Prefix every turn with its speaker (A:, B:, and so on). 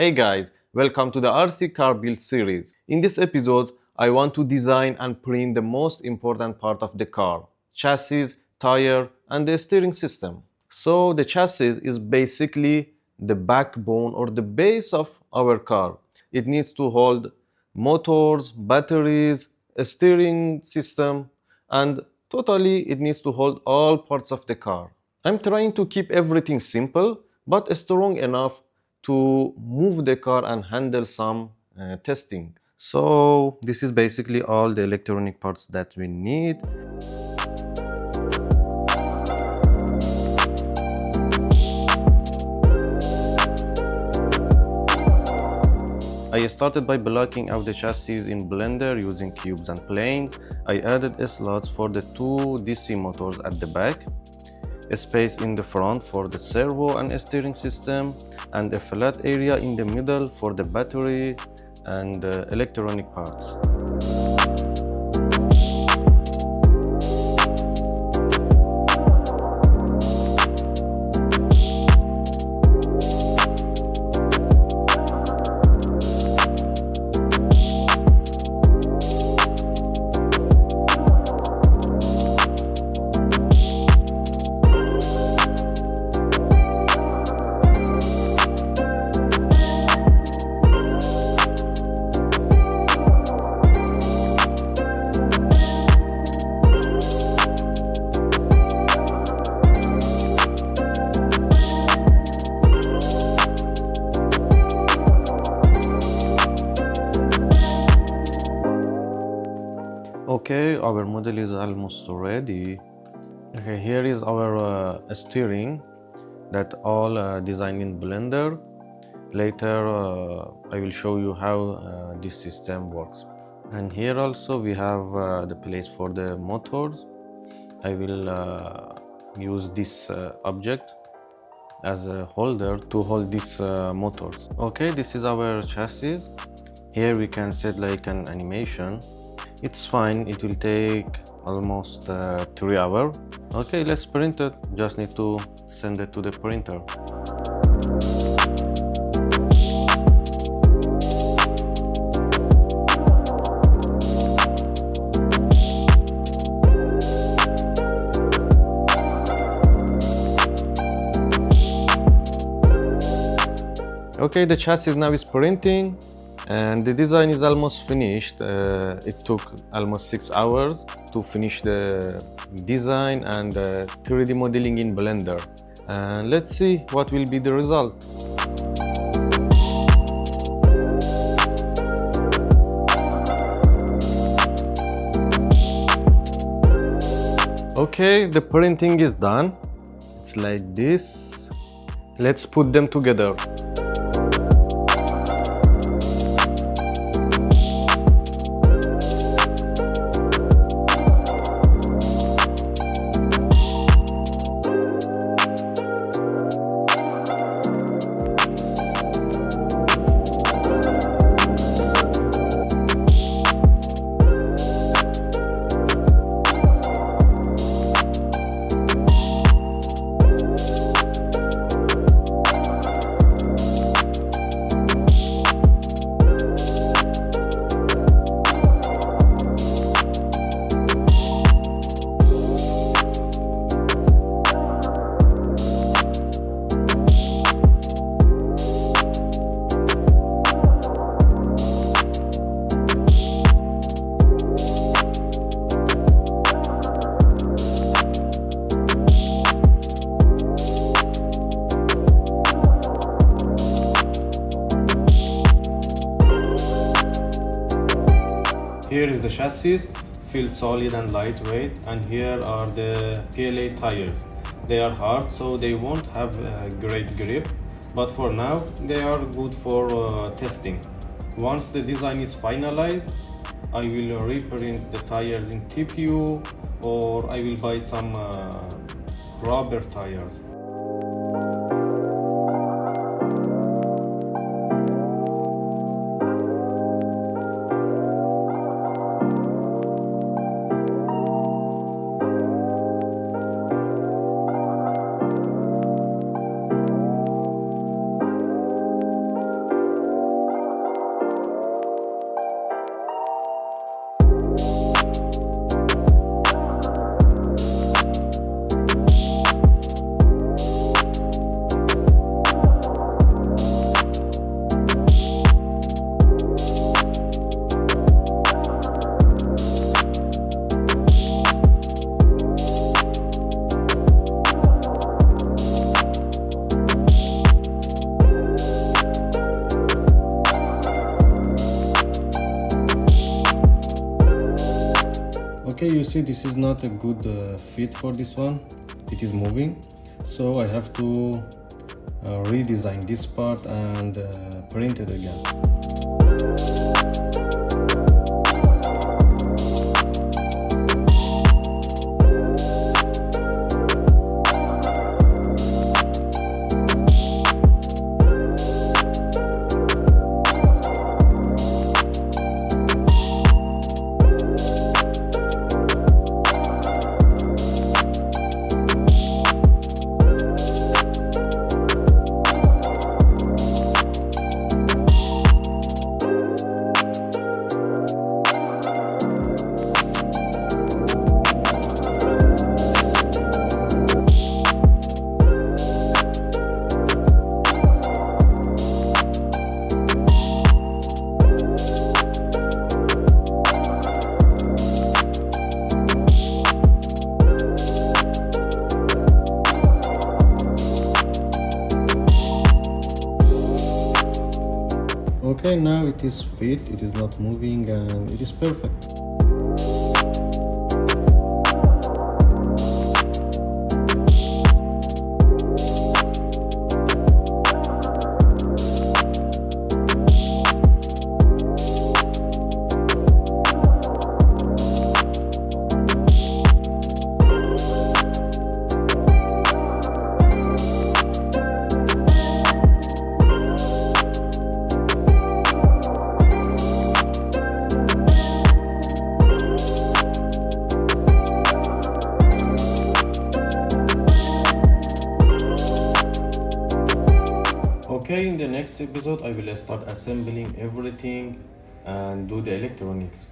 A: Hey guys, welcome to the RC car build series. In this episode, I want to design and print the most important part of the car: chassis, tire, and the steering system. So the chassis is basically the backbone or the base of our car. It needs to hold motors, batteries, a steering system, and totally it needs to hold all parts of the car. I'm trying to keep everything simple but strong enough to move the car and handle some testing. So this is basically all the electronic parts that we need. I started by blocking out the chassis in Blender using cubes and planes. I added slots for the two DC motors at the back, a space in the front for the servo and steering system, and a flat area in the middle for the battery and electronic parts. Okay, our model is almost ready. Okay, here is our steering that all designed in Blender. Later I will show you how this system works. And here also we have the place for the motors. I will use this object as a holder to hold these motors. Okay, this is our chassis. Here we can set like an animation. It's fine, it will take almost 3 hours. Okay, let's print it. Just need to send it to the printer. Okay, the chassis now is printing and the design is almost finished. It took almost 6 hours to finish the design and 3D modeling in Blender. And let's see what will be the result. Okay, the printing is done. It's like this. Let's put them together. Here is the chassis, feels solid and lightweight, and here are the PLA tires. They are hard, so they won't have a great grip, but for now they are good for testing. Once the design is finalized, I will reprint the tires in TPU, or I will buy some rubber tires. Okay, you see this is not a good fit for this one. It is moving, so I have to redesign this part and print it again. Okay, now it is fit, it is not moving, and it is perfect. Okay, in the next episode I will start assembling everything and do the electronics.